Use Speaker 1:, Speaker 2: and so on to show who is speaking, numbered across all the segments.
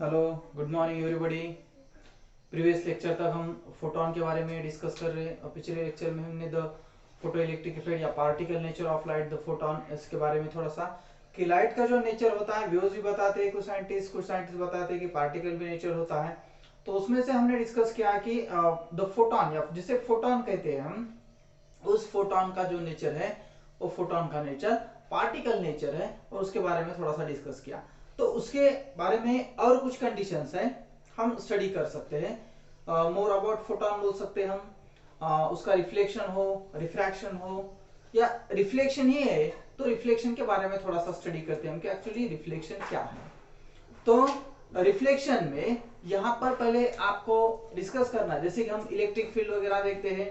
Speaker 1: Hello, good morning everybody. Previous lecture तक हम photon के बारे में डिस्कस कर रहे हैं और पिछले लेक्चर में हमने द फोटो इलेक्ट्रिक इफेक्ट या particle nature of light the photon इसके बारे में थोड़ा सा कि लाइट का जो नेचर होता है व्यूज भी बताते हैं कुछ साइंटिस्ट बताते हैं कि पार्टिकल भी नेचर होता है। तो उसमें से हमने डिस्कस किया कि द फोटोन या जिसे फोटोन कहते हैं हम, उस फोटोन का जो नेचर है वो फोटोन का नेचर पार्टिकल नेचर है और उसके बारे में थोड़ा सा डिस्कस किया। तो उसके बारे में और कुछ कंडीशंस है हम स्टडी कर सकते हैं। मोर अबाउट फोटोन बोल सकते हैं हम। उसका रिफ्लेक्शन हो, रिफ्रैक्शन हो या रिफ्लेक्शन ही है तो रिफ्लेक्शन के बारे में थोड़ा सा स्टडी करते हैं हम कि एक्चुअली रिफ्लेक्शन क्या है। तो रिफ्लेक्शन में यहाँ पर पहले आपको डिस्कस करना है, जैसे कि हम इलेक्ट्रिक फील्ड वगैरह देखते हैं,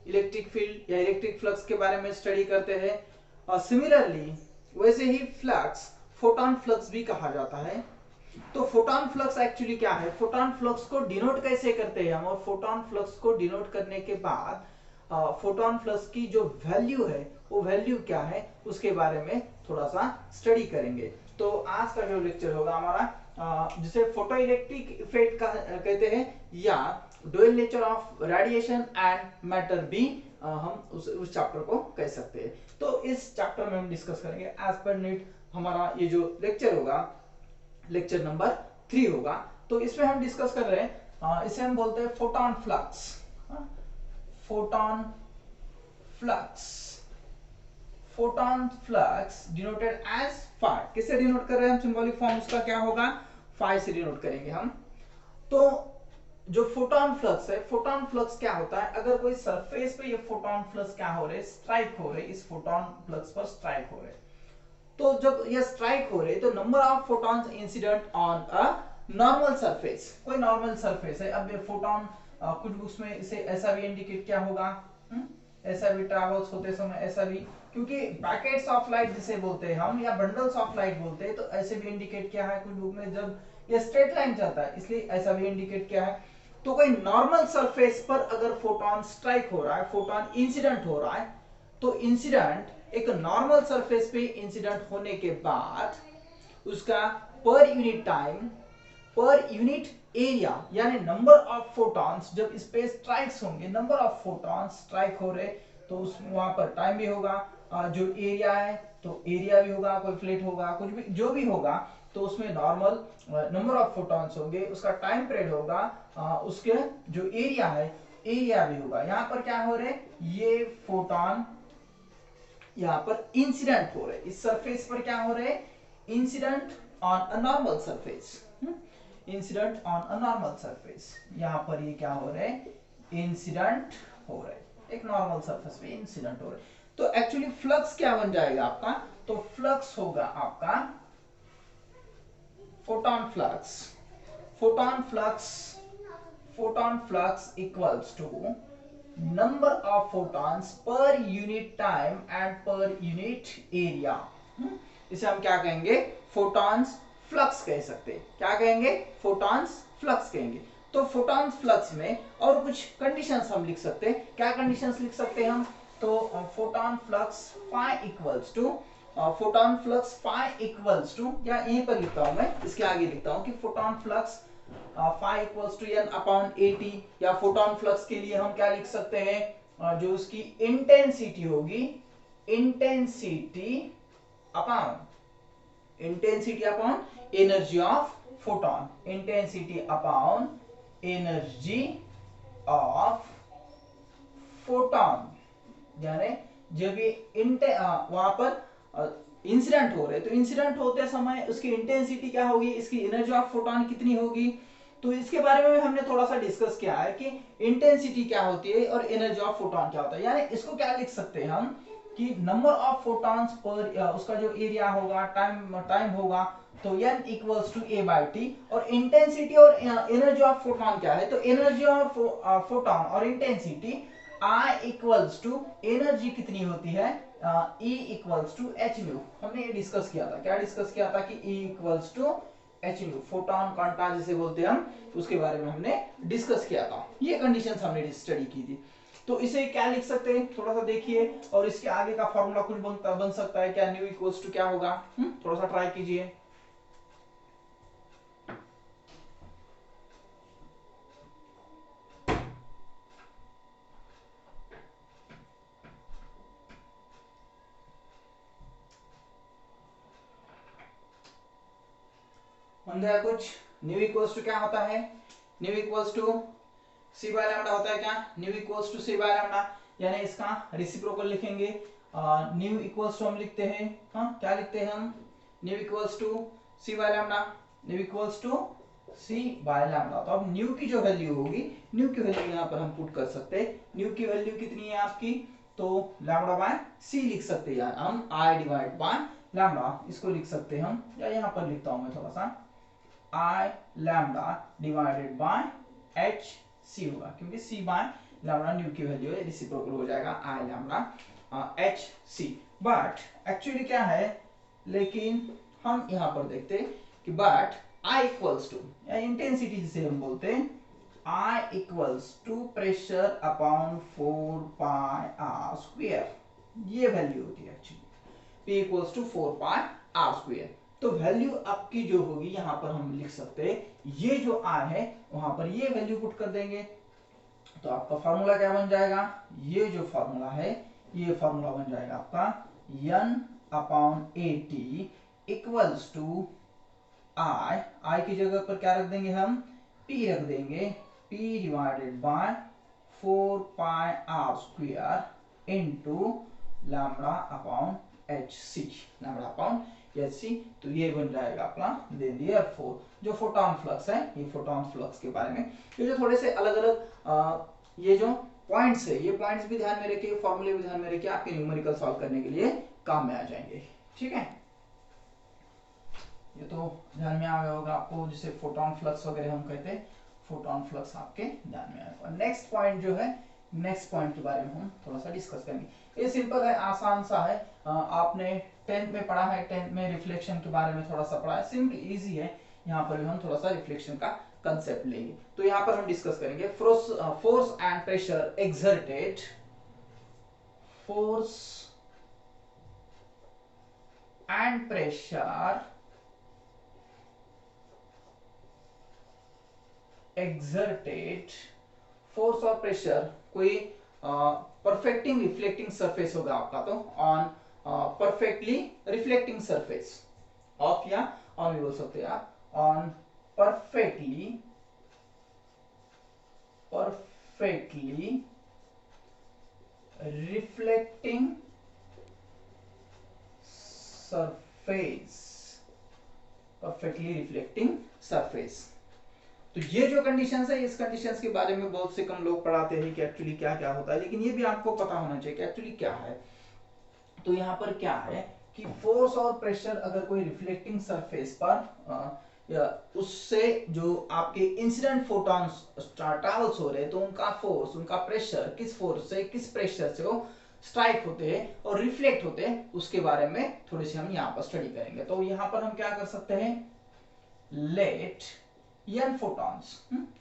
Speaker 1: इलेक्ट्रिक फील्ड या इलेक्ट्रिक फ्लक्स के बारे में स्टडी करते हैं। और सिमिलरली वैसे ही फ्लक्स फोटोन फ्लक्स भी कहा जाता है। तो फोटोन फ्लक्स एक्चुअली क्या है, फोटोन फ्लक्स को डिनोट कैसे करते हैं हम, और फोटोन फ्लक्स को डिनोट करने के बाद फोटोन फ्लक्स की जो वैल्यू है वो वैल्यू क्या है उसके बारे में थोड़ा सा स्टडी करेंगे। तो आज का जो लेक्चर होगा हमारा जिसे फोटो इलेक्ट्रिक इफेक्ट कहते हैं या dual nature of radiation and matter भी हम उस चैप्टर को कह सकते हैं। तो इस चैप्टर में हम डिस्कस करेंगे एज पर नीट। हमारा ये जो लेक्चर होगा लेक्चर नंबर 3 होगा। तो इसमें हम डिस्कस कर रहे हैं, इसे हम बोलते हैं photon flux. Photon flux, photon flux denoted as phi. किससे डिनोट कर रहे हैं हम, सिंबॉलिक फॉर्म उसका क्या होगा, फाई से डिनोट करेंगे हम। तो जो फोटोन फ्लक्स है, फोटोन फ्लक्स क्या होता है, अगर कोई सरफेस पे ये फोटोन फ्लक्स क्या हो रहे, स्ट्राइक हो रहे, इस फोटोन फ्लक्स पर स्ट्राइक हो रहे, तो जब ये स्ट्राइक हो रहे तो number of photons incident on a normal surface, कोई नॉर्मल सरफेस है। अब ये फोटोन कुछ बुक्स में इसे ऐसा भी इंडिकेट क्या होगा, ऐसा भी ट्रैवल्स होते समय ऐसा भी, क्योंकि पैकेट्स ऑफ लाइट जिसे बोलते हैं हम या बंडल्स ऑफ लाइट बोलते हैं, तो ऐसे भी इंडिकेट क्या है कुछ बुक में, जब ये स्ट्रेट लाइन चलता है इसलिए ऐसा भी इंडिकेट क्या है। तो कोई नॉर्मल सरफेस पर अगर फोटोन स्ट्राइक हो रहा है, फोटोन इंसिडेंट हो रहा है, तो इंसिडेंट एक नॉर्मल सरफेस पे इंसिडेंट होने के बाद उसका per unit time, per unit area यानी नंबर ऑफ फोटॉन्स जब इस पे स्ट्राइक्स होंगे, नंबर ऑफ फोटॉन्स स्ट्राइक हो रहे, तो उस वहां पर टाइम भी होगा, जो एरिया है तो एरिया भी होगा, कोई फ्लेट होगा, कुछ भी जो भी होगा, तो उसमें नॉर्मल नंबर ऑफ फोटॉन्स होंगे, उसका टाइम पीरियड होगा, उसके जो एरिया है एरिया भी होगा। यहां पर क्या हो रहे, ये फोटॉन यहां पर इंसिडेंट हो रहे, इस सरफेस पर क्या हो रहे, incident on a normal surface, incident on a normal surface. यहां पर ये क्या हो रहे, इंसिडेंट हो रहे, एक नॉर्मल सरफेस पे इंसिडेंट हो रहे। तो एक्चुअली फ्लक्स क्या बन जाएगा आपका, तो फ्लक्स होगा आपका photon flux, photon flux, photon flux equals to number of photons per unit time and per unit area। इसे हम क्या कहेंगे, फोटॉन्स फ्लक्स कह सकते हैं। क्या कहेंगे, फोटॉन्स फ्लक्स कहेंगे। तो फोटॉन्स फ्लक्स में और कुछ कंडीशंस हम लिख सकते हैं। क्या कंडीशंस लिख सकते हैं हम, तो photon flux phi equals to, photon flux phi equals to, या यहीं पर लिखता हूं मैं, इसके आगे लिखता हूं कि photon flux phi equals to n upon a t, या फोटोन फ्लक्स के लिए हम क्या लिख सकते हैं, जो उसकी इंटेंसिटी होगी, intensity upon, intensity upon energy of photon, intensity upon energy of photon. यानी जब ये वहां पर इंसिडेंट हो रहे, तो इंसिडेंट होते समय उसकी इंटेंसिटी क्या होगी, इसकी एनर्जी ऑफ फोटोन कितनी होगी। तो इसके बारे में हमने थोड़ा सा डिस्कस किया है कि इंटेंसिटी क्या होती है और एनर्जी ऑफ फोटोन क्या होता है। यानी इसको क्या लिख सकते हैं हम कि नंबर ऑफ फोटॉन्स पर उसका जो एरिया होगा, टाइम होगा, तो n equals to a by t, और इंटेंसिटी और एनर्जी ऑफ फोटोन क्या है, तो एनर्जी और फोटोन और intensity I equals to energy कितनी होती है, E equals to h nu. हमने ये डिस्कस किया था, क्या डिस्कस किया था कि E equals to h nu, photon quanta जिसे बोलते हैं हम, उसके बारे में हमने डिस्कस किया था। ये कंडीशंस हमने स्टडी की थी। तो इसे क्या लिख सकते हैं, थोड़ा सा देखिए, और इसके आगे का फॉर्मूला कुछ बन सकता है क्या, न्यू इक्वल्स टू क्या होगा, थोड़ा सा ट्राई कीजिए। बन गया कुछ। न्यू इक्वल्स टू क्या होता है, nu equals to c by lambda होता है क्या, nu equals to c by lambda, यानी इसका रेसिप्रोकल लिखेंगे। न्यू इक्वल्स टू हम लिखते हैं, हाँ क्या लिखते हैं हम, nu equals to c by lambda, nu equals to c by lambda. तो अब न्यू की जो वैल्यू होगी, न्यू की वैल्यू यहाँ पर हम पुट कर सकते हैं। न्यू की वैल्यू कितनी है आपकी, तो लैम्डा बाय सी लिख सकते हैं, हम आई डिवाइड बाय लैम्डा इसको लिख सकते हैं हम, या यहाँ पर लिखता हूँ मैं थोड़ा सा, I lambda divided by h c होगा, क्योंकि सी बाय लैम्डा न्यू की वैल्यू है, रेसिप्रोकल हो जाएगा I lambda h c. But actually क्या है, लेकिन हम यहाँ पर देखते हैं कि बट I इक्वल्स टू, या इंटेंसिटी जिसे हम बोलते हैं, I equals to pressure upon 4 pi r square, ये वैल्यू होती है actually, P equals to 4 pi r square. तो वैल्यू आपकी जो होगी यहाँ पर हम लिख सकते हैं, ये जो R है वहां पर ये वैल्यू पुट कर देंगे, तो आपका फार्मूला क्या बन जाएगा, ये जो फार्मूला है ये फार्मूला बन जाएगा आपका N upon AT equals to I की जगह पर क्या रख देंगे हम, P रख देंगे, P divided by 4 pi r square into lambda upon h c, lambda upon h c. तो ये बन जाएगा अपना देयरफॉर जो फोटॉन फ्लक्स है, ये फोटॉन फ्लक्स के बारे में ये जो थोड़े से अलग अलग ये जो पॉइंट्स है, ये पॉइंट्स भी ध्यान में रखिए, फॉर्मूले भी ध्यान में रखिए, आपके न्यूमेरिकल सॉल्व करने के लिए काम में आ जाएंगे। ठीक है, ये तो ध्यान में आ गया होगा आपको, जिसे फोटॉन फ्लक्स वगैरह हम कहते हैं, फोटॉन फ्लक्स आपके ध्यान में आएगा। नेक्स्ट पॉइंट जो है, नेक्स्ट पॉइंट के बारे में हम थोड़ा सा डिस्कस करेंगे। ये सिंपल है, आसान सा है, आपने 10th में पढ़ा है, 10th में रिफ्लेक्शन के बारे में थोड़ा सा पढ़ा है, सिंपल इजी है। यहाँ पर भी हम थोड़ा सा रिफ्लेक्शन का कंसेप्ट लेंगे, तो यहाँ पर हम डिस्कस करेंगे force and pressure exerted, force and pressure exerted, force और प्रेशर, कोई परफेक्टिंग रिफ्लेक्टिंग सरफेस होगा आपका, तो on perfectly reflecting surface of, या ऑन भी बोल सकते हैं आप, on perfectly reflecting surface, perfectly reflecting surface. तो ये जो कंडीशंस है, इस कंडीशंस के बारे में बहुत से कम लोग पढ़ाते हैं कि एक्चुअली क्या क्या होता है, लेकिन ये भी आपको पता होना चाहिए कि एक्चुअली क्या है। तो यहाँ पर क्या है कि फोर्स और प्रेशर अगर कोई रिफ्लेक्टिंग सरफेस पर या उससे जो आपके इंसिडेंट फोटॉन्स ट्रैवल्स हो रहे हैं, तो उनका फोर्स, उनका प्रेशर किस फोर्स से किस प्रेशर से वो स्ट्राइक होते हैं और रिफ्लेक्ट होते हैं, उसके बारे में थोड़ी सी हम यहाँ पर स्टडी करेंगे। तो यहाँ पर हम क्या कर सकते हैं, let n photons,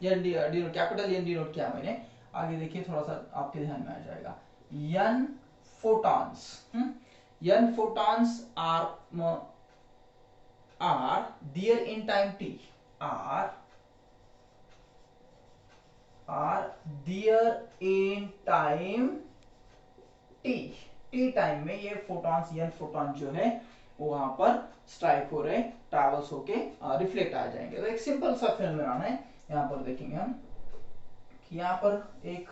Speaker 1: capital N denote किया मैंने, आगे देखिए थोड़ा सा आपके ध्यान में आ जाएगा, n photons, n photons are there in time t, are there in time t time में ये फोटॉन्स, n फोटॉन जो है वो वहां पर स्ट्राइक हो रहे, ट्रैवल्स होके रिफ्लेक्ट आ जाएंगे। तो एक सिंपल सा फिनोमेनन है, यहाँ पर देखेंगे हम कि यहाँ पर एक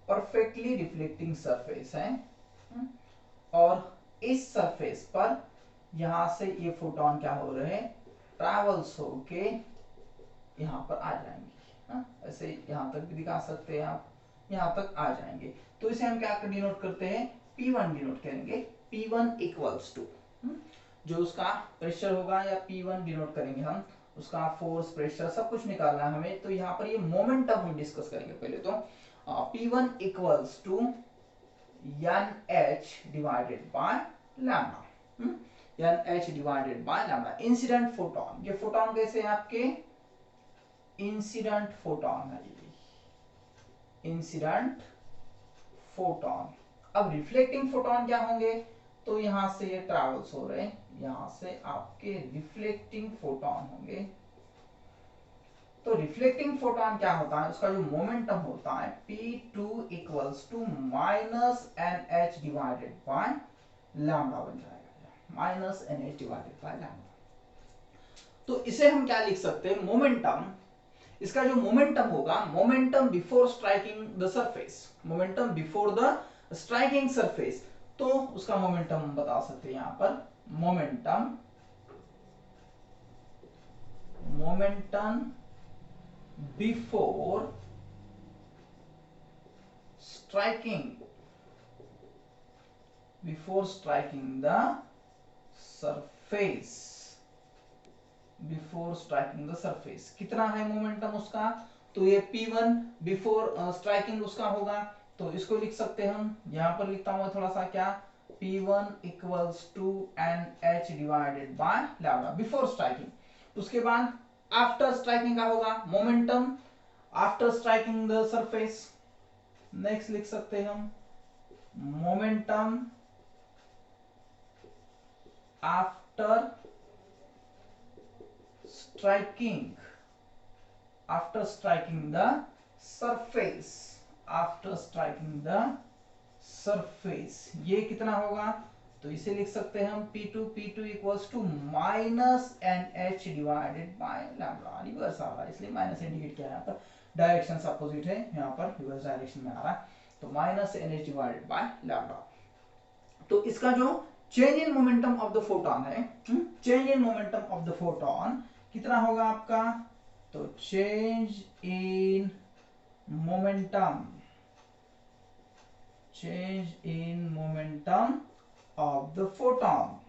Speaker 1: परफेक्टली रिफ्लेक्टिंग सरफेस है, और इस सरफेस पर यहाँ से ये फोटॉन क्या हो रहे हैं, ट्रैवल्स होके यहाँ पर आ जाएंगे, ऐसे यहाँ तक भी दिखा सकते हैं आप, यहाँ तक आ जाएंगे। तो इसे हम क्या डिनोट करते हैं, P1 डिनोट करेंगे, P1 इक्वल्स टू जो उसका प्रेशर होगा, या P1 डिनोट करेंगे हम, उसका फोर्स प्रेशर सब कुछ निकालना है हमें। तो यहाँ पर ये मोमेंटम हम डिस्कस करेंगे पहले, तो P1 equals to NH divided by lambda, NH divided by lambda. Incident photon, ये फोटॉन कैसे है आपके, इंसिडेंट फोटॉन है, इंसिडेंट फोटॉन। अब रिफ्लेक्टिंग फोटॉन क्या होंगे, तो यहां से ये ट्रैवल्स हो रहे हैं, यहां से आपके रिफ्लेक्टिंग फोटॉन होंगे। तो रिफ्लेक्टिंग फोटॉन क्या होता है, उसका जो मोमेंटम होता है P2 equals to minus NH divided by lambda बन जाएगा, minus NH divided by lambda. तो इसे हम क्या लिख सकते हैं, मोमेंटम, इसका जो मोमेंटम होगा, momentum before striking the surface, momentum before the striking surface, तो उसका मोमेंटम हम बता सकते हैं यहां पर, momentum, momentum before striking, before striking the surface, before striking the surface, कितना है मोमेंटम उसका, तो ये P1 बिफोर स्ट्राइकिंग उसका होगा, तो इसको लिख सकते हैं हम, यहां पर लिखता हूं थोड़ा सा, क्या, P1 equals to NH divided by lambda before striking. उसके बाद आफ्टर स्ट्राइकिंग का होगा momentum after striking the surface, next लिख सकते हैं हम momentum after striking, after striking the surface, after striking the surface, ये कितना होगा, तो इसे लिख सकते हैं हम P2 equals to minus NH divided by lambda, reverse आ रहा है इसलिए माइनस इंडिकेट किया है, यहाँ पर डायरेक्शन अपोजिट है, यहाँ पर रिवर्स डायरेक्शन में आ रहा है, तो minus NH divided by lambda. तो इसका जो change in momentum of the photon है, change in momentum of the photon कितना होगा आपका, तो change in momentum, change in momentum of the photon,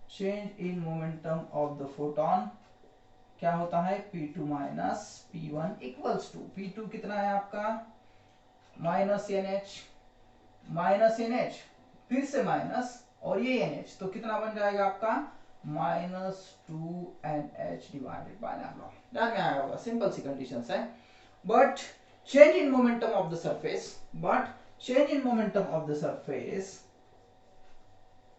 Speaker 1: change in momentum of the photon क्या होता है, P2 minus P1 equals to, P2 कितना है आपका माइनस NH, माइनस NH फिर से माइनस और ये NH, तो कितना बन जाएगा आपका -2NH डिवाइडेड बाय लैम्डा, ध्यान में आया होगा, सिंपल सी कंडीशंस है। But change in momentum of the surface, but change in momentum of the surface,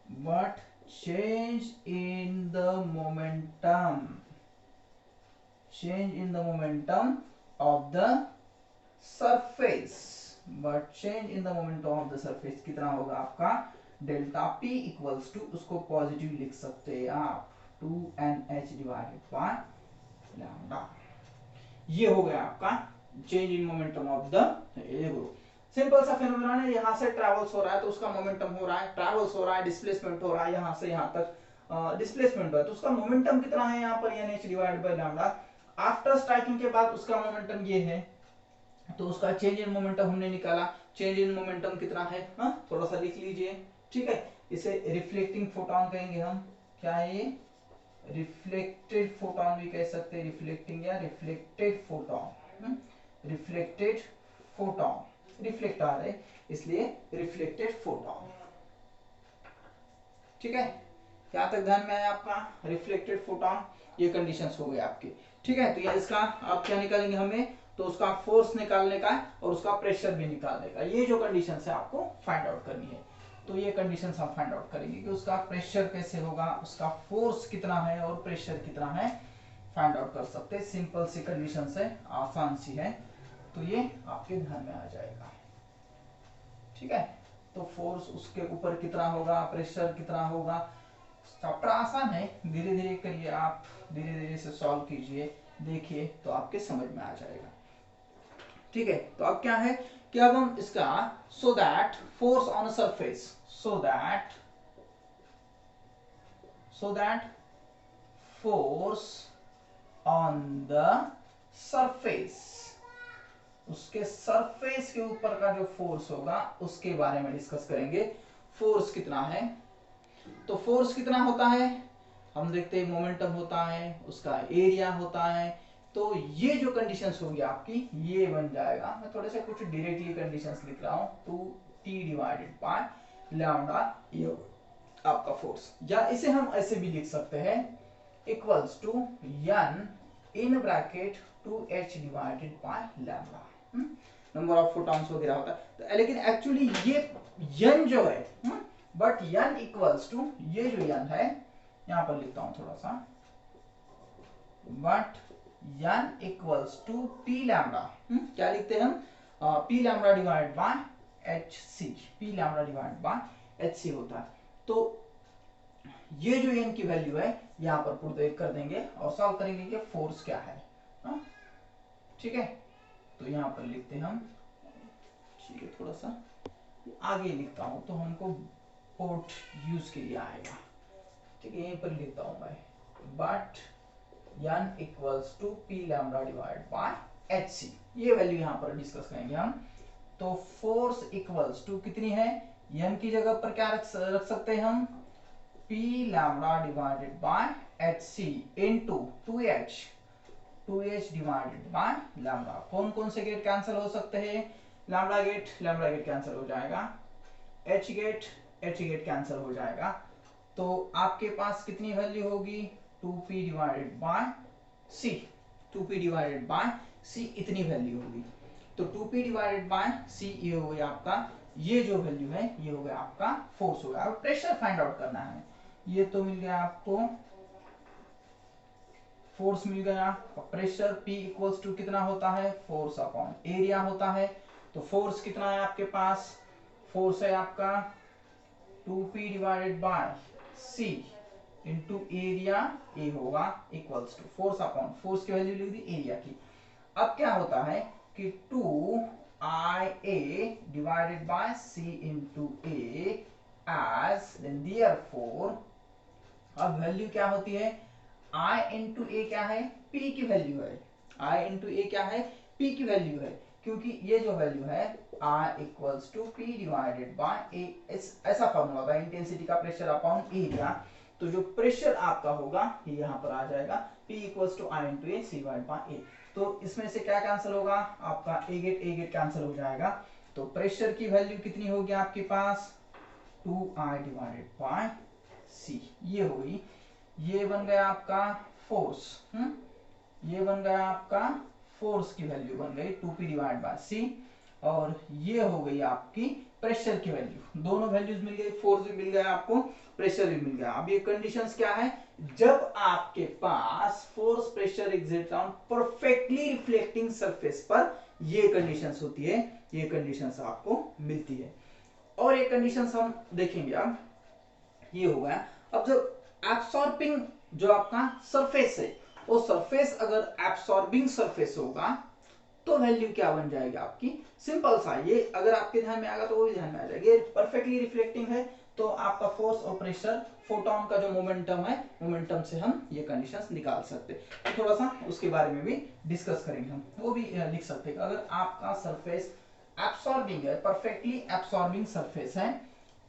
Speaker 1: but change in the momentum, change in the momentum of the surface, but change in the momentum of the surface कितना होगा आपका, delta P equals to, उसको positive लिख सकते हैं आप 2NH divided by lambda, ये हो गया आपका change in momentum of the, simple सा फिनोमेनन है, यहां से ट्रैवल्स हो रहा है तो उसका मोमेंटम हो रहा है, ट्रैवल्स हो रहा है, डिस्प्लेसमेंट हो रहा है, यहां से यहां तक डिस्प्लेसमेंट हो रहा है, तो उसका मोमेंटम कितना है यहाँ पर NH divided by lambda. After striking के बाद उसका मोमेंटम ये है, तो उसका चेंज इन मोमेंटम हमने निकाला, चेंज इन मोमेंटम कितना है, थोड़ा सा लिख लीजिए, ठीक है, इसे रिफ्लेक्टिंग फोटोन कहेंगे हम, क्या है ये, रिफ्लेक्टेड फोटोन भी कह सकते हैं, रिफ्लेक्टिंग या reflected photon, reflected photon, reflect आ रहा है इसलिए रिफ्लेक्टेड फोटोन, ठीक है, यहां तक ध्यान में आया आपका, रिफ्लेक्टेड फोटोन, ये कंडीशंस हो गए आपके, ठीक है, तो ये इसका आप क्या निकालेंगे हमें, तो उसका फोर्स निकालने का और उसका प्रेशर भी निकालने का, ये जो कंडीशंस है आपको फाइंड आउट करनी है, तो ये कंडीशंस हम फाइंड आउट करेंगे कि उसका प्रेशर कैसे होगा, उसका फोर्स कितना है और प्रेशर कितना है, फाइंड आउट कर सकते हैं, सिंपल सी कंडीशंस है, आसान सी है, तो ये आपके ध्यान में आ जाएगा, ठीक है, तो फोर्स उसके ऊपर कितना होगा, प्रेशर कितना होगा, चैप्टर आसान है, धीरे धीरे करिए आप, धीरे धीरे से सॉल्व कीजिए, देखिए तो आपके समझ में आ जाएगा, ठीक है, तो अब क्या है कि अब हम इसका so that force on a surface, so that force on the surface, उसके सरफेस के ऊपर का जो फोर्स होगा उसके बारे में डिस्कस करेंगे, फोर्स कितना है, तो फोर्स कितना होता है, हम देखते हैं मोमेंटम होता है, उसका एरिया होता है, तो ये जो कंडीशंस होंगी आपकी ये बन जाएगा, मैं थोड़े से कुछ डायरेक्टली कंडीशंस लिख रहा हूं, 2T डिवाइडेड बाय लैम्डा, ये आपका फोर्स, या इसे हम ऐसे भी लिख सकते हैं equals to N in bracket 2H divided by lambda, number of photons वगैरह होता है, तो लेकिन एक्चुअली ये N जो है, बट N इक्वल्स टू, ये जो N है यहां पर लिखता हूं थोड़ा सा, but N equals to P lambda, क्या लिखते हैं हम, P lambda divide by HC, P lambda divide by HC होता है, तो ये जो n की वैल्यू है यहाँ पर पुट कर देंगे और सॉल्व करेंगे कि फोर्स क्या है। ठीक है, तो यहाँ पर लिखते हैं हम, ठीक है थोड़ा सा आगे लिखता हूँ तो हमको पोर्ट यूज के लिए आएगा। ठीक है, यहीं पर लिखता हूँ मैं, but n equals to p lambda divide by h c, ये वैल्यू यहाँ पर डिस्कस करेंगे हम। तो फोर्स इक्वल्स टू कितनी है, n की जगह पर क्या रख सकते हैं हम, p lambda divided by h c into 2h divided by lambda. कौन कौन से गेट कैंसिल हो सकते हैं, लैम्डा गेट कैंसिल हो जाएगा, h गेट कैंसिल हो जाएगा। तो आपके पास कितनी वैल्यू होगी, 2p divided by c, 2p divided by c इतनी वैल्यू होगी। तो 2p डिवाइडेड बाय c ये हो गया आपका, ये जो वैल्यू है ये हो गया आपका फोर्स हो गया। अब प्रेशर फाइंड आउट करना है, ये तो मिल गया आपको, फोर्स मिल गया। प्रेशर P इक्वल्स टू कितना होता है, फोर्स अपॉन एरिया होता है। तो फोर्स कितना है आपके पास, फोर्स है आपका 2p divided by c into area a होगा equals to force upon, force की वैल्यू लिख दी एरिया की। अब क्या होता है कि 2ia divided by c into a as therefore, अब वैल्यू क्या होती है, I इंटू ए क्या है, P की वैल्यू है, I इंटू ए क्या है, P की वैल्यू है, क्योंकि ये जो वैल्यू है I equals to P divided by a, ऐसा फॉर्मूला होता है इंटेंसिटी का प्रेशर अपॉन एरिया। तो जो प्रेशर आपका होगा ये यहाँ पर आ जाएगा, P equals to I into a c divide by a. तो इसमें से क्या कैंसिल होगा, आपका ए गेट कैंसिल हो जाएगा। तो प्रेशर की वैल्यू कितनी होगी आपके पास, 2I डिवाइडेड बाय सी, ये होगी, ये बन गया आपका फोर्स, ये बन गया आपका फोर्स की वैल्यू बन गई 2p डिवाइड बाय c, और ये हो गई आपकी प्रेशर की वैल्यू। दोनों वैल्यूज मिल गई, फोर्स भी मिल गया आपको, प्रेशर भी मिल गया। अब ये कंडीशंस क्या है, जब आपके पास force pressure exert on perfectly reflecting surface पर ये कंडीशंस होती है, ये कंडीशंस आपको मिलती है। और ये कंडीशंस हम देखेंगे अब, ये हो गया। अब जब एब्सॉर्बिंग जो आपका सरफेस है, वो सरफेस अगर एब्सॉर्बिंग सरफेस होगा तो वैल्यू क्या बन जाएगी आपकी, सिंपल सा, ये अगर आपके ध्यान में आएगा तो वो भी ध्यान में आ जाएगा। ये परफेक्टली रिफ्लेक्टिंग है तो आपका फोर्स और प्रेशर, फोटोन का जो मोमेंटम है, मोमेंटम से हम ये कंडीशंस निकाल सकते हैं। तो थोड़ा सा उसके बारे में भी डिस्कस करेंगे हम, वो भी लिख सकते हैं। अगर आपका सरफेस एब्सॉर्बिंग है, परफेक्टली एब्सॉर्बिंग सरफेस है,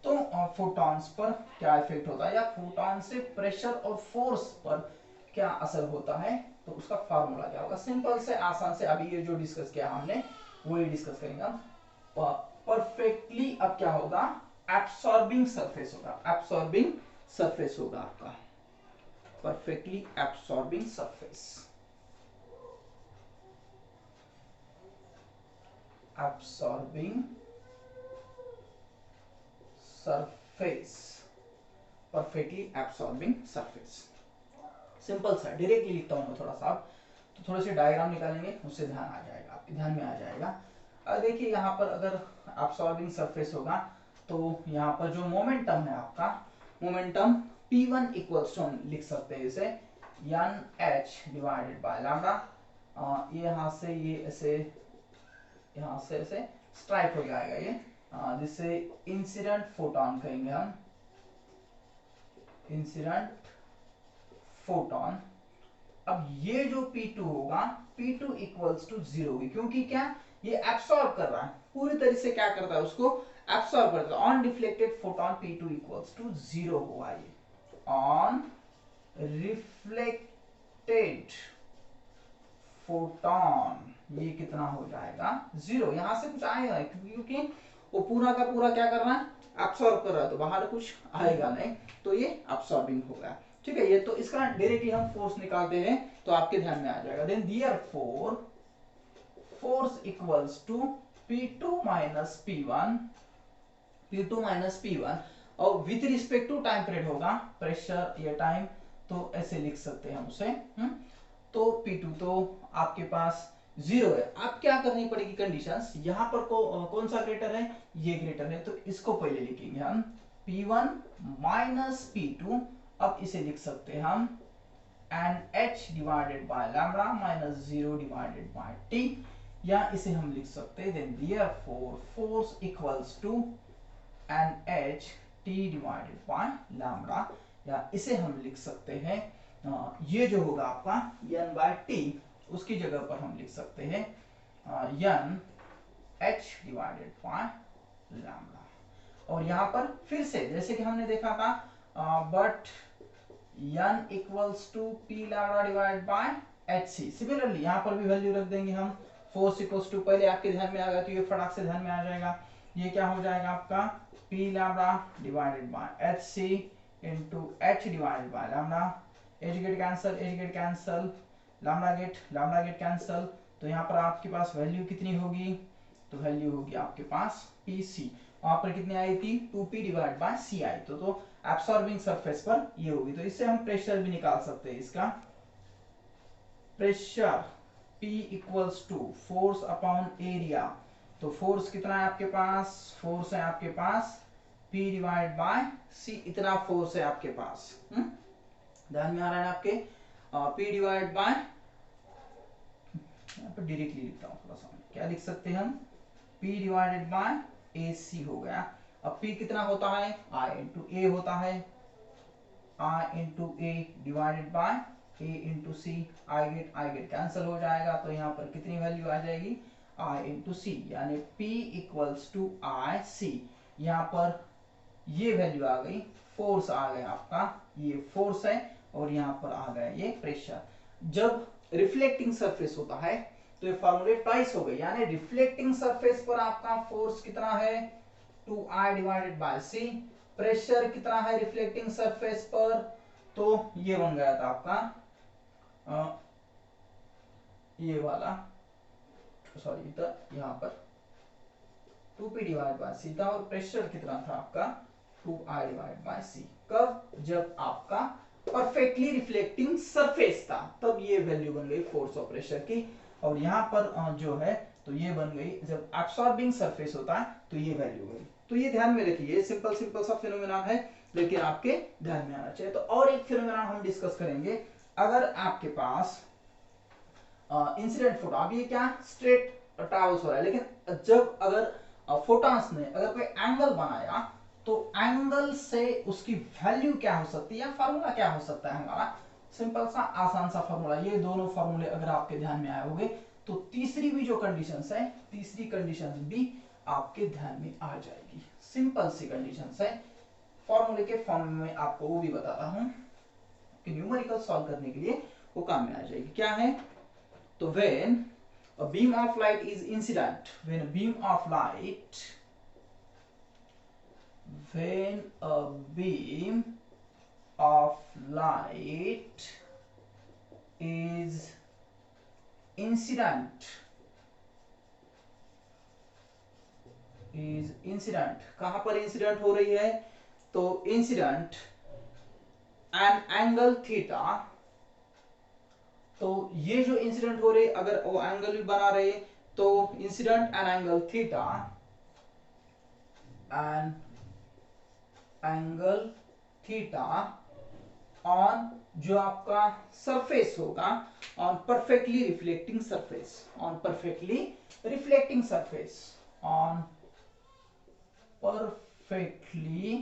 Speaker 1: तो फोटॉन्स पर क्या इफेक्ट होता है, या फोटॉन से प्रेशर और फोर्स पर क्या असर होता है, तो उसका फार्मूला क्या होगा। सिंपल से आसान से अभी ये जो डिस्कस किया हमने वही डिस्कस करेंगे हम। परफेक्टली अब क्या होगा, एब्सॉर्बिंग सरफेस होगा, एब्सॉर्बिंग सरफेस होगा आपका, perfectly absorbing surface, absorbing surface, perfectly absorbing surface. Simple सा, डायरेक्टली लिखता हूं मैं थोड़ा सा, तो थोड़े से डायग्राम निकालेंगे, उससे ध्यान आ जाएगा, आपके ध्यान में आ जाएगा। अब देखिए यहाँ पर अगर एब्सॉर्बिंग सरफेस होगा तो यहाँ पर जो मोमेंटम है आपका, मोमेंटम P1 इक्वल्स टू, हम लिख सकते हैं इसे NH डिवाइडेड बाय लैम्डा। ये यहाँ से ये ऐसे, यहाँ से ऐसे स्ट्राइक हो जाएगा ये, जिससे इंसिडेंट फोटॉन कहेंगे हम, इंसिडेंट फोटॉन। अब ये जो P2 होगा, P2 इक्वल्स टू 0 होगी, क्योंकि क्या, ये एब्सॉर्ब कर रहा है, पूरी तरह से क्या करता है, उसको एब्सॉर्ब करता है। On deflected photon P2 equals to 0 होगा, ये ऑन रिफ्लेक्टेड फोटॉन ये कितना हो जाएगा, 0। यहां से कुछ आएगा क्योंकि वो पूरा का पूरा क्या कर रहा है, एब्सॉर्ब कर रहा है, तो बाहर कुछ आएगा नहीं, तो ये एब्सॉर्बिंग होगा। ठीक है, ये तो इसका डायरेक्टली हम फोर्स निकालते हैं तो आपके ध्यान में आ जाएगा। Then therefore force equals to P2 minus P1, P2 minus P1, और with respect to time period होगा, प्रेशर या टाइम, तो ऐसे लिख सकते हैं हम उसे। तो P2 तो आपके पास 0 है। अब क्या करनी पड़ेगी कंडीशंस, यहाँ पर कौन सा ग्रेटर है, ये ग्रेटर है, तो इसको पहले लिखेंगे हम P1 माइनस P2, अब इसे लिख सकते हैं हम NH divided by lambda minus 0 divided by T, या इसे हम लिख सकते हैं then therefore force equals to NH T divided by lambda, या इसे हम लिख सकते हैं ये जो होगा आपका N बाय T, उसकी जगह पर हम लिख सकते हैं N H divided by lambda. और यहाँ पर फिर से जैसे कि हमने देखा था but N equals to P lambda divided by HC, similarly यहाँ पर भी वैल्यू रख देंगे हम। फोर्स इक्वल्स टू, पहले आपके ध्यान में आ गया तो ये फटाक से ध्यान में आ जाएगा, ये क्या हो जाएगा आपका P lambda divided by HC into H divided by lambda. H get cancel, lambda get cancel, तो यहाँ पर आपके पास वैल्यू कितनी होगी, तो वैल्यू होगी आपके पास PC, वहां पर कितनी आई थी 2P डिवाइड बाय C आई, तो एब्सॉर्बिंग सरफेस पर ये होगी। तो इससे हम प्रेशर भी निकाल सकते हैं, इसका pressure P equals to force upon area, तो फोर्स कितना है आपके पास, फोर्स है आपके पास P डिवाइड बाय C, इतना फोर्स है आपके पास। ध्यान में आ रहा है ना आपके, P डिवाइड बाय, यहाँ पर डायरेक्टली लिखता हूँ थोड़ा सा, क्या लिख सकते हैं हम, P डिवाइडेड बाय AC हो गया। अब P कितना होता है, I इंटू A होता है, I into A divided by A into C, I gate cancel हो जाएगा, तो यहाँ पर कितनी वैल्यू आ जाएगी I इंटू C, यानी P equals to I C। यहाँ पर ये वैल्यू आ गई, फोर्स आ गया आपका, ये फोर्स है, और यहाँ पर आ गया ये प्रेशर। जब रिफ्लेक्टिंग सरफेस होता है तो ये फॉर्मूले ट्वाइस हो गए, यानी रिफ्लेक्टिंग सरफेस पर आपका फोर्स कितना है 2I divided by C, pressure कितना है रिफ्लेक्टिंग सरफेस पर, तो ये बन गया था आपका ये वाला, सॉरी था यहाँ पर 2P डिवाइड बाय C था, और प्रेशर कितना था आपका 2I डिवाइड बाय C। कब, जब आपका परफेक्टली रिफ्लेक्टिंग सरफेस था, तब ये वैल्यू बन गई फोर्स और प्रेशर की। और यहाँ पर जो है तो ये बन गई जब एब्सॉर्बिंग सरफेस होता है तो ये वैल्यू बनी। तो ये ध्यान में रखिए, सिंपल सा फिनोमेना है, लेकिन आपके ध्यान में आना चाहिए। तो और एक फिनोमेना हम डिस्कस करेंगे, अगर आपके पास इंसिडेंट फोटो, अब ये क्या स्ट्रेट ट्रैवल्स हो रहा है, लेकिन जब अगर फोटॉन्स ने अगर कोई एंगल बनाया, तो एंगल से उसकी वैल्यू क्या हो सकती है, या फार्मूला क्या हो सकता है हमारा, सिंपल सा आसान सा फार्मूला। ये दोनों फार्मूले अगर आपके ध्यान में आए होंगे तो तीसरी भी जो कंडीशंस है, तीसरी कंडीशंस भी आपके ध्यान में आ जाएगी। सिंपल सी कंडीशंस है, फॉर्मूले के फॉर्म में आपको वो भी बताता हूं कि न्यूमेरिकल सॉल्व करने के लिए वो काम में आ जाएगी। क्या है, तो when a beam of light is incident, when a beam of light, when a beam of light is incident, कहां पर इंसिडेंट हो रही है, तो इंसिडेंट एन एंगल थीटा, तो ये जो इंसिडेंट हो रही है अगर वो एंगल भी बना रहे तो incident an angle theta, an angle theta on जो आपका सरफेस होगा, on perfectly reflecting surface, on perfectly reflecting surface, on perfectly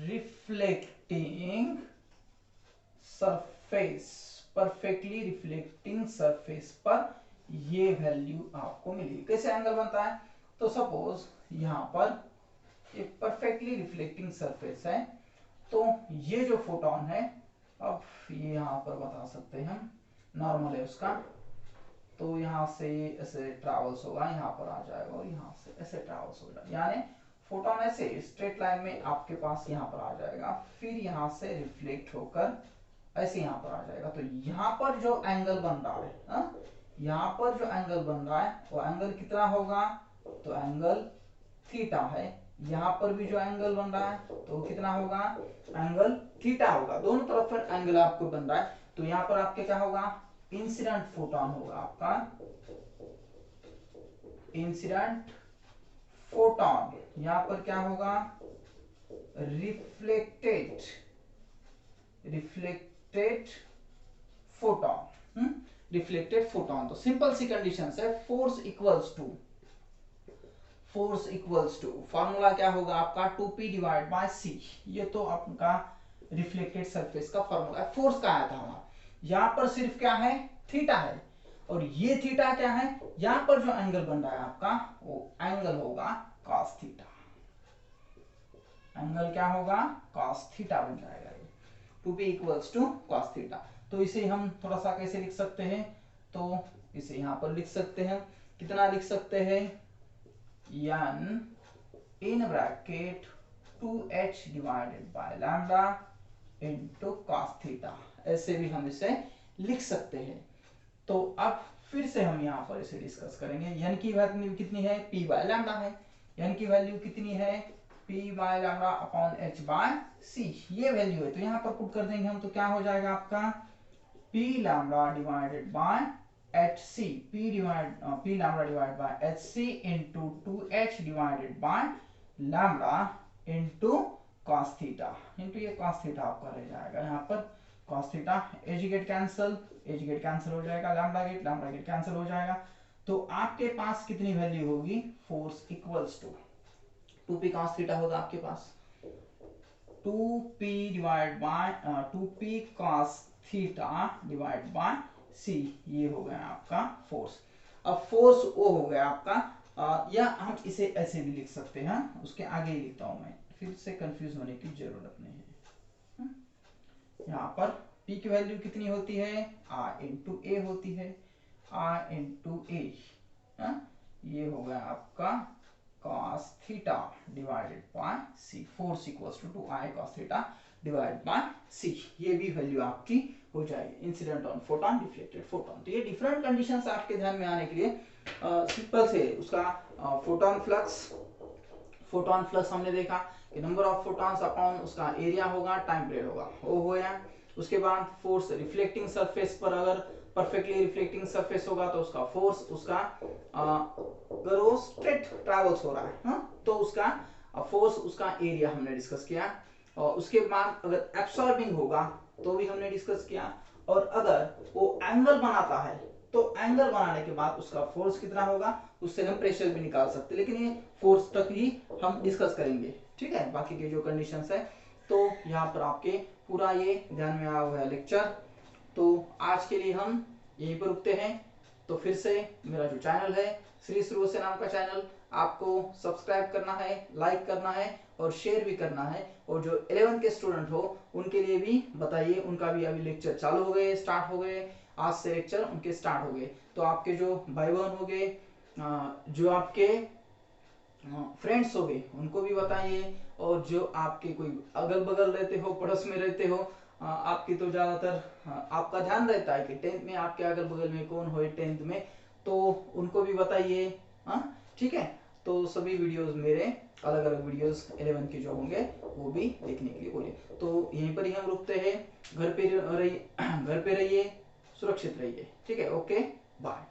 Speaker 1: reflecting surface, perfectly reflecting surface पर ये वैल्यू आपको मिलेगी। कैसे एंगल बनता है, तो सपोज यहां पर एक परफेक्टली रिफ्लेक्टिंग सरफेस है, तो ये जो फोटोन है, अब ये यहां पर बता सकते हैं हम, नॉर्मल है उसका, तो यहां से ऐसे ट्रैवल्स होगा, यहां पर आ जाएगा, और यहां से ऐसे ट्रैवल्स होगा, यानी फोटोन ऐसे स्ट्रेट लाइन में आपके पास यहां पर आ जाएगा, फिर यहां से रिफ्लेक्ट होकर ऐसे यहां पर आ जाएगा। तो यहां पर जो एंगल बन रहा है, यहां पर जो एंगल बन रहा है वो एंगल कितना होगा, तो एंगल थीटा है। यहां पर भी जो एंगल बन रहा है तो कितना होगा, एंगल थीटा होगा। दोनों तरफ पर एंगल आपको बन रहा है, तो यहां पर आपके क्या होगा, इंसिडेंट फोटोन होगा आपका, इंसिडेंट फोटोन। यहां पर क्या होगा, reflected reflected photon, reflected photon. तो सिंपल सी कंडीशन है, फोर्स इक्वल्स टू फॉर्मूला क्या होगा आपका 2p डिवाइड बाय c। ये तो आपका रिफ्लेक्टेड सरफेस का फॉर्मूला है। फोर्स का आया था हमारा, यहां पर सिर्फ क्या है, थीटा है, और ये थीटा क्या है, यहां पर जो एंगल बन रहा है आपका वो एंगल होगा cos थीटा। एंगल क्या होगा, cos थीटा बन जाएगा ये, 2p equals to cos theta. तो इसे हम थोड़ा सा कैसे लिख सकते हैं, तो इसे यहां पर लिख सकते हैं, कितना लिख सकते हैं, n in bracket 2h divided by lambda into cos theta, ऐसे भी हम इसे लिख सकते हैं। तो अब फिर से हम यहाँ पर इसे डिस्कस करेंगे। n की वैल्यू कितनी है, p बाय लैम्डा है, n की वैल्यू कितनी है, p by lambda upon h by c, ये वैल्यू है। तो यहाँ पर पुट कर देंगे हम, तो क्या हो जाएगा आपका p lambda divided by hc, p lambda divided by hc into 2h divided by lambda into cos theta, into ये cos थीटा आपका रह जाएगा यहाँ पर cos theta, as get cancel हो जाएगा, लैम्डा गेट कैंसिल हो जाएगा। तो आपके पास कितनी वैल्यू होगी, force equals to 2p cos theta होगा आपके पास, 2p divide by 2p cos theta divide by c, ये हो गया आपका फोर्स। अब फोर्स वो हो गया आपका, या हम इसे ऐसे भी लिख सकते हैं, उसके आगे ही लिखता हूं मैं, फिर से कंफ्यूज होने की जरूरत नहीं है। यहाँ पर p की वैल्यू कितनी होती है, r इंटू ए होती है, r इंटू ए, ये हो गया आपका cos theta divided by c, force equals to 2i cos theta divide by c, ये भी वैल्यू आपकी हो जाएगी, incident on photon, reflected photon. तो ये डिफरेंट कंडीशंस आपके ध्यान में आने के लिए सिंपल से उसका फोटॉन फ्लक्स हमने देखा कि नंबर ऑफ फोटॉन्स अपॉन उसका एरिया होगा, टाइम पीरियड होगा, वो हो गया। उसके बाद फोर्स रिफ्लेक्टिंग सरफेस पर, अगर परफेक्टली रिफ्लेक्टिंग सरफेस होगा तो उसका फोर्स, उसका अगर वो स्ट्रेट ट्रैवल्स हो रहा है तो उसका फोर्स, उसका एरिया हमने डिस्कस किया। और उसके बाद अगर एब्सॉर्बिंग होगा तो भी हमने डिस्कस किया, और अगर वो एंगल बनाता है तो एंगल बनाने के बाद उसका फोर्स कितना होगा, उससे हम प्रेशर भी निकाल सकते हैं, लेकिन ये फोर्स तक ही हम डिस्कस करेंगे, ठीक है। बाकी के जो कंडीशंस है, तो यहाँ पर आपके पूरा ये ध्यान में आया हुआ है लेक्चर। तो आज के लिए हम यहीं पर रुकते हैं। तो फिर से मेरा जो चैनल है श्री सुरु से नाम का चैनल, आपको सब्सक्राइब करना है, लाइक करना है और शेयर भी करना है। और जो 11th के स्टूडेंट हो उनके लिए भी बताइए, उनका भी अभी लेक्चर चालू हो गए, स्टार्ट हो गए, आज से लेक्चर उनके स्टार्ट हो गए। तो आपके जो भाई बहन हो गए, जो आपके फ्रेंड्स हो गए, उनको भी बताइए। और जो आपके कोई अगल बगल रहते हो, पड़ोस में रहते हो, आपकी तो ज्यादातर आपका ध्यान रहता है कि 10th में आपके अगल बगल में कौन हो 10th में, तो उनको भी बताइए, ठीक है। तो सभी वीडियोस मेरे अलग अलग वीडियोस 11 के जो होंगे वो भी देखने के लिए बोलिए। तो यहीं पर ही हम रुकते हैं। घर पे रहिए, सुरक्षित रहिए, ठीक है। Okay, bye.